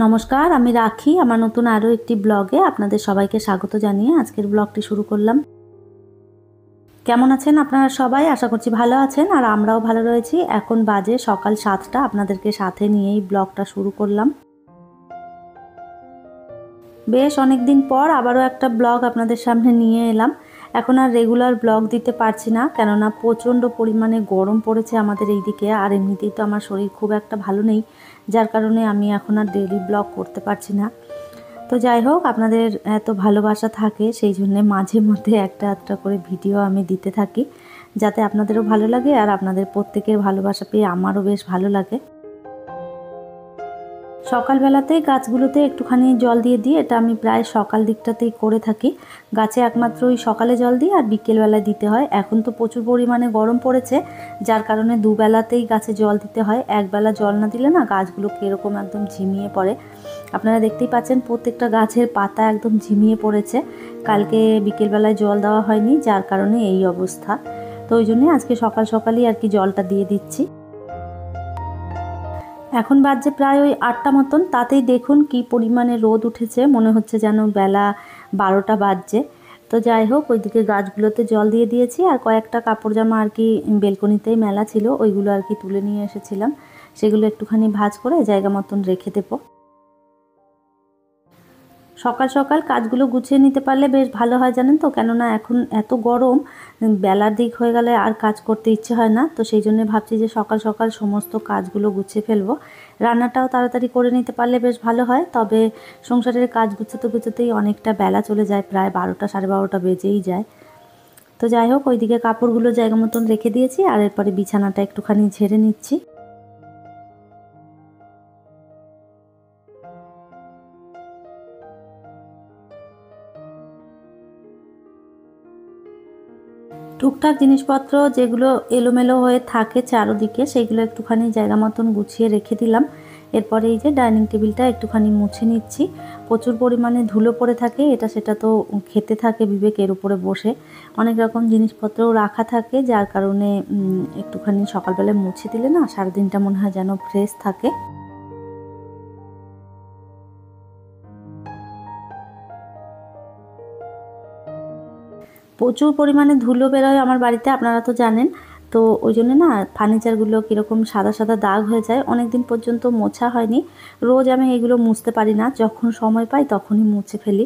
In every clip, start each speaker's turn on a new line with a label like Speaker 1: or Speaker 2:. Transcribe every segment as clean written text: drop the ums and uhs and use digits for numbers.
Speaker 1: নমস্কার, আমি রাখি। আমার নতুন আরও একটি ব্লগে আপনাদের সবাইকে স্বাগত জানিয়ে আজকের ব্লগটি শুরু করলাম। কেমন আছেন আপনারা সবাই? আশা করছি ভালো আছেন, আর আমরাও ভালো রয়েছি। এখন বাজে সকাল 7টা, আপনাদেরকে সাথে নিয়েই ব্লগটা শুরু করলাম। বেশ অনেক দিন পর আবারও একটা ব্লগ আপনাদের সামনে নিয়ে এলাম। এখন আর রেগুলার ব্লগ দিতে পারছি না, কেননা প্রচণ্ড পরিমাণে গরম পড়েছে আমাদের এই দিকে, আর এমনিতেই তো আমার শরীর খুব একটা ভালো নেই, যার কারণে আমি এখন আর ডেইলি ব্লগ করতে পারছি না। তো যাই হোক, আপনাদের এত ভালোবাসা থাকে সেই জন্যে মাঝে মধ্যে একটা আধটা করে ভিডিও আমি দিতে থাকি, যাতে আপনাদেরও ভালো লাগে আর আপনাদের প্রত্যেকের ভালোবাসা পেয়ে আমারও বেশ ভালো লাগে। সকালবেলাতেই গাছগুলোতে একটুখানি জল দিয়ে দিই, এটা আমি প্রায় সকাল দিকটাতেই করে থাকি। গাছে একমাত্র ওই সকালে জল দিই আর বিকেলবেলায় দিতে হয়। এখন তো প্রচুর পরিমাণে গরম পড়েছে, যার কারণে দুবেলাতেই গাছে জল দিতে হয়। একবেলা জল না দিলে না গাছগুলো কীরকম একদম ঝিমিয়ে পড়ে। আপনারা দেখতেই পাচ্ছেন প্রত্যেকটা গাছের পাতা একদম ঝিমিয়ে পড়েছে। কালকে বিকেলবেলায় জল দেওয়া হয়নি, যার কারণে এই অবস্থা। তো ওই জন্যে আজকে সকাল সকালই আর কি জলটা দিয়ে দিচ্ছি। এখন বাজছে প্রায় ওই 8টা মতন, তাতেই দেখুন কি পরিমাণে রোদ উঠেছে, মনে হচ্ছে যেন বেলা 12টা বাজছে। তো যাই হোক, ওইদিকে গাছগুলোতে জল দিয়ে দিয়েছি, আর কয়েকটা কাপড় জামা আর কি বেলকনিতেই মেলা ছিল, ওইগুলো আর কি তুলে নিয়ে এসেছিলাম। সেগুলো একটুখানি ভাঁজ করে জায়গা মতন রেখে দেবো। সকাল সকাল কাজগুলো গুছিয়ে নিতে পারলে বেশ ভালো হয়, জানেন তো, কেননা এখন এত গরম, বেলার দিক হয়ে গেলে আর কাজ করতে ইচ্ছে হয় না। তো সেই জন্য ভাবছি যে সকাল সকাল সমস্ত কাজগুলো গুছিয়ে ফেলবো। রান্নাটাও তাড়াতাড়ি করে নিতে পারলে বেশ ভালো হয়, তবে সংসারের কাজ গুছোতে গুছোতেই অনেকটা বেলা চলে যায়, প্রায় 12টা 12:30 বেজেই যায়। তো যাই হোক, ওইদিকে কাপড়গুলো জায়গা মতন রেখে দিয়েছি, আর এরপরে বিছানাটা একটুখানি ঝেড়ে নিচ্ছি। টুকটাক জিনিসপত্র যেগুলো এলোমেলো হয়ে থাকে চারদিকে, সেগুলো একটুখানি জায়গা মতন গুছিয়ে রেখে দিলাম। এরপরে এই যে ডাইনিং টেবিলটা একটুখানি মুছে নিচ্ছি। প্রচুর পরিমাণে ধুলো পড়ে থাকে, এটা সেটা তো খেতে থাকে বিবেক এর উপরে বসে। অনেক রকম জিনিসপত্রও রাখা থাকে, যার কারণে একটুখানি সকালবেলায় মুছে দিলে না সারাদিনটা মনে হয় যেন ফ্রেশ থাকে। প্রচুর পরিমাণে ধুলো বেরোয় আমার বাড়িতে, আপনারা তো জানেন। তো ওই জন্য না ফার্নিচারগুলো কীরকম সাদা সাদা দাগ হয়ে যায়, অনেক দিন পর্যন্ত মোছা হয়নি। রোজ আমি এগুলো মুছতে পারি না, যখন সময় পাই তখনই মুছে ফেলি।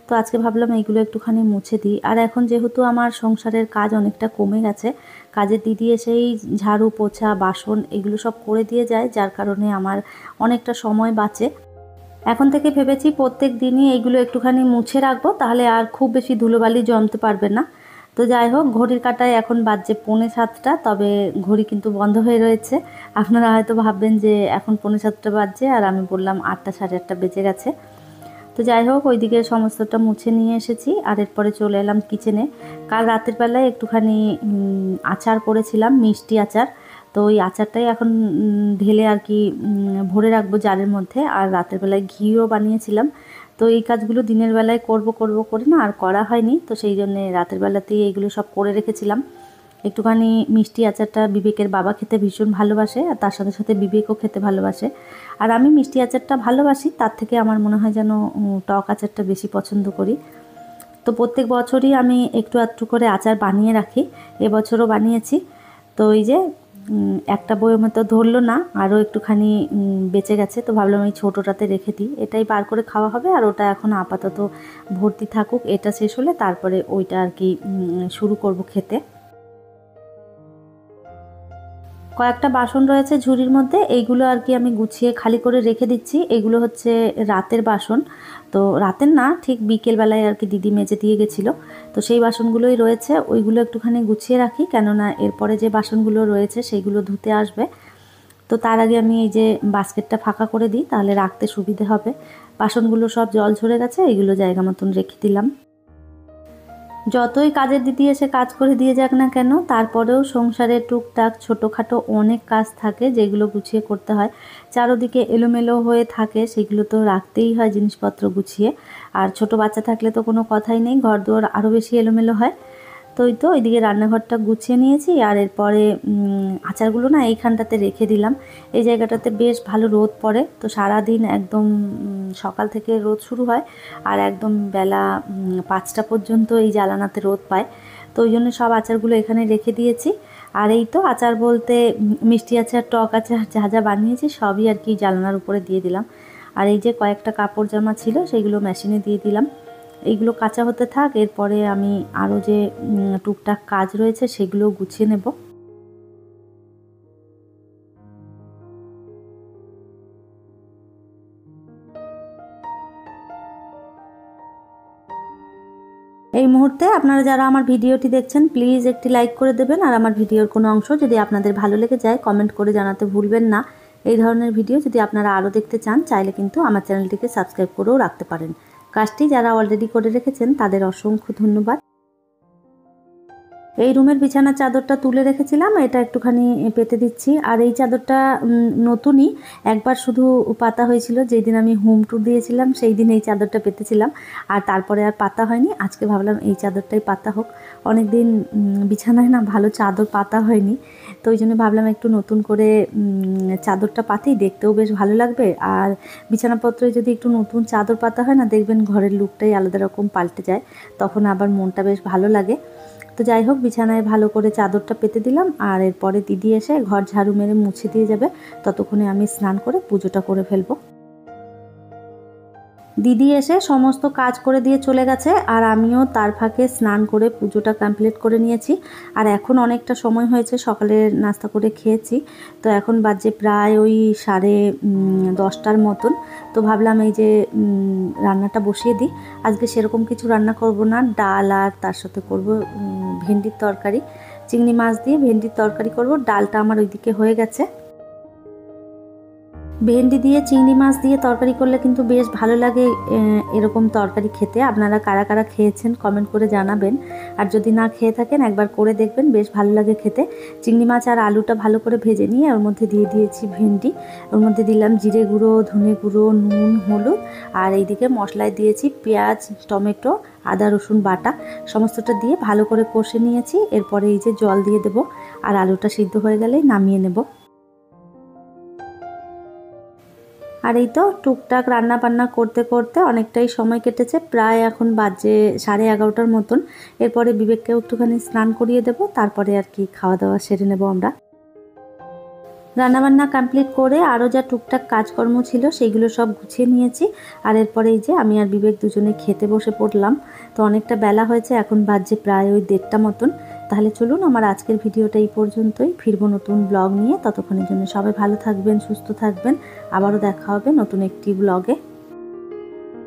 Speaker 1: তো আজকে ভাবলাম এইগুলো একটুখানি মুছে দিই। আর এখন যেহেতু আমার সংসারের কাজ অনেকটা কমে গেছে, কাজের দিদি এসেই ঝাড়ু পোছা বাসন এগুলো সব করে দিয়ে যায়, যার কারণে আমার অনেকটা সময় বাঁচে। এখন থেকে ভেবেছি প্রত্যেক দিনই এইগুলো একটুখানি মুছে রাখবো, তাহলে আর খুব বেশি ধুলোবালি জমতে পারবে না। তো যাই হোক, ঘড়ির কাঁটায় এখন বাজছে 6:45, তবে ঘড়ি কিন্তু বন্ধ হয়ে রয়েছে। আপনারা হয়তো ভাববেন যে এখন 6:45 বাজছে, আর আমি বললাম 8টা 8:30 বেজে গেছে। তো যাই হোক, ওইদিকে সমস্তটা মুছে নিয়ে এসেছি, আর এরপরে চলে এলাম কিচেনে। কাল রাতের বেলায় একটুখানি আচার করেছিলাম, মিষ্টি আচার। তো ওই আচারটাই এখন ঢেলে আর কি ভরে রাখবো জারের মধ্যে। আর রাতের বেলায় ঘিও বানিয়েছিলাম। তো এই কাজগুলো দিনের বেলায় করব করে না আর করা হয়নি, তো সেই জন্যে রাতের বেলাতেই এইগুলো সব করে রেখেছিলাম। একটুখানি মিষ্টি আচারটা বিবেকের বাবা খেতে ভীষণ ভালোবাসে, আর তার সাথে সাথে বিবেকও খেতে ভালোবাসে। আর আমি মিষ্টি আচারটা ভালোবাসি, তার থেকে আমার মনে হয় যেন টক আচারটা বেশি পছন্দ করি। তো প্রত্যেক বছরই আমি একটু আধটু করে আচার বানিয়ে রাখি, এবছরও বানিয়েছি। তো এই যে একটা বয়মে তো ধরলো না, আরও একটুখানি বেঁচে গেছে, তো ভাবলাম এই ছোটোটাতে রেখে দিই, এটাই বার করে খাওয়া হবে। আর ওটা এখন আপাতত ভর্তি থাকুক, এটা শেষ হলে তারপরে ওইটা আর কি শুরু করব খেতে। কয়েকটা বাসন রয়েছে ঝুড়ির মধ্যে, এইগুলো আর কি আমি গুছিয়ে খালি করে রেখে দিচ্ছি। এগুলো হচ্ছে রাতের বাসন, তো রাতের না, ঠিক বিকেলবেলায় আর কি দিদি মেজে দিয়ে গেছিলো। তো সেই বাসনগুলোই রয়েছে, ওইগুলো একটুখানি গুছিয়ে রাখি, কেননা এরপরে যে বাসনগুলো রয়েছে সেইগুলো ধুতে আসবে। তো তার আগে আমি এই যে বাস্কেটটা ফাঁকা করে দিই, তাহলে রাখতে সুবিধে হবে। বাসনগুলো সব জল ঝরে গেছে, এগুলো জায়গা মতন রেখে দিলাম। যতই কাজের দিদি এসে কাজ করে দিয়ে যাক না কেন, তারপরেও সংসারে টুকটাক ছোটোখাটো অনেক কাজ থাকে যেগুলো গুছিয়ে করতে হয়। চারদিকে এলোমেলো হয়ে থাকে, সেগুলো তো রাখতেই হয় জিনিসপত্র গুছিয়ে। আর ছোট বাচ্চা থাকলে তো কোনো কথাই নেই, ঘরদুয়ার আরও বেশি এলোমেলো হয়। তো ওই তো ওইদিকে রান্নাঘরটা গুছিয়ে নিয়েছি, আর এরপরে আচারগুলো না এইখানটাতে রেখে দিলাম। এই জায়গাটাতে বেশ ভালো রোদ পড়ে, তো সারাদিন একদম সকাল থেকে রোদ শুরু হয় আর একদম বেলা 5টা পর্যন্ত এই জানালাতে রোদ পায়। তো ওই জন্য সব আচারগুলো এখানে রেখে দিয়েছি। আর এই তো আচার বলতে মিষ্টি আচার, টক আচার যা যা বানিয়েছি সবই আর কি জানলার উপরে দিয়ে দিলাম। আর এই যে কয়েকটা কাপড় জামা ছিল সেইগুলো মেশিনে দিয়ে দিলাম। এইগুলো কাঁচা হতে থাক, এরপরে আমি আরও যে টুকটাক কাজ রয়েছে সেগুলো গুছিয়ে নেব। এই মুহূর্তে আপনারা যারা আমার ভিডিওটি দেখছেন প্লিজ একটি লাইক করে দেবেন, আর আমার ভিডিওর কোনো অংশ যদি আপনাদের ভালো লেগে যায় কমেন্ট করে জানাতে ভুলবেন না। এই ধরনের ভিডিও যদি আপনারা আরও দেখতে চান চাইলে কিন্তু আমার চ্যানেলটিকে সাবস্ক্রাইব করেও রাখতে পারেন। কাজটি যারা অলরেডি করে রেখেছেন তাদের অসংখ্য ধন্যবাদ। এই রুমের বিছানার চাদরটা তুলে রেখেছিলাম, এটা একটুখানি পেতে দিচ্ছি। আর এই চাদরটা নতুনই, একবার শুধু পাতা হয়েছিল যেই দিন আমি হোম ট্যুর দিয়েছিলাম, সেই দিন এই চাদরটা পেতেছিলাম, আর তারপরে আর পাতা হয়নি। আজকে ভাবলাম এই চাদরটাই পাতা হোক, অনেক দিন বিছানায় না ভালো চাদর পাতা হয়নি, তো ওই জন্য ভাবলাম একটু নতুন করে চাদরটা পাতেই, দেখতেও বেশ ভালো লাগবে। আর বিছানাপত্রে যদি একটু নতুন চাদর পাতা হয় না, দেখবেন ঘরের লুকটাই আলাদা রকম পাল্টে যায়, তখন আবার মনটা বেশ ভালো লাগে। তো যাই হোক, বিছানায় ভালো করে চাদরটা পেতে দিলাম, আর এরপরে দিদি এসে ঘর ঝাড়ু মেরে মুছে দিয়ে যাবে, ততক্ষণে আমি স্নান করে পুজোটা করে ফেলবো। দিদি এসে সমস্ত কাজ করে দিয়ে চলে গেছে, আর আমিও তার ফাঁকে স্নান করে পুজোটা কমপ্লিট করে নিয়েছি। আর এখন অনেকটা সময় হয়েছে, সকালের নাস্তা করে খেয়েছি, তো এখন বাজে প্রায় ওই 10:30টার মতন। তো ভাবলাম এই যে রান্নাটা বসিয়ে দিই। আজকে সেরকম কিছু রান্না করব না, ডাল আর তার সাথে করব ভেন্ডির তরকারি, চিংড়ি মাছ দিয়ে ভেন্ডির তরকারি করব। ডালটা আমার ওইদিকে হয়ে গেছে। ভেন্ডি দিয়ে চিংড়ি মাছ দিয়ে তরকারি করলে কিন্তু বেশ ভালো লাগে এরকম তরকারি খেতে। আপনারা কারা কারা খেয়েছেন কমেন্ট করে জানাবেন, আর যদি না খেয়ে থাকেন একবার করে দেখবেন, বেশ ভালো লাগে খেতে। চিংড়ি মাছ আর আলুটা ভালো করে ভেজে নিয়ে ওর মধ্যে দিয়ে দিয়েছি ভেন্ডি, ওর মধ্যে দিলাম জিরে গুঁড়ো, ধনে গুঁড়ো, নুন, হলুদ, আর এইদিকে মশলায় দিয়েছি পেঁয়াজ, টমেটো, আদা রসুন বাটা, সমস্তটা দিয়ে ভালো করে কষে নিয়েছি। এরপরে এই যে জল দিয়ে দেবো, আর আলুটা সিদ্ধ হয়ে গেলেই নামিয়ে নেব। আর এই তো টুকটাক রান্না বান্না করতে করতে অনেকটাই সময় কেটেছে, প্রায় এখন বাজে 11:30টার মতন। এরপরে বিবেককেও একটুখানি স্নান করিয়ে দেব, তারপরে আর কি খাওয়া দাওয়া সেরে নেব আমরা। রান্নাবান্না কমপ্লিট করে আরও যা টুকটাক কাজকর্ম ছিল সেইগুলো সব গুছিয়ে নিয়েছি। আর এরপরে এই যে আমি আর বিবেক দুজনে খেতে বসে পড়লাম। তো অনেকটা বেলা হয়েছে, এখন বাজে প্রায় ওই 1:30টা মতন। তাহলে চলুন, আমার আজকের ভিডিওটা এই পর্যন্তই। ফিরবো নতুন ব্লগ নিয়ে, ততক্ষণের জন্য সবাই ভালো থাকবেন, সুস্থ থাকবেন। আবারও দেখা হবে নতুন একটি ব্লগে।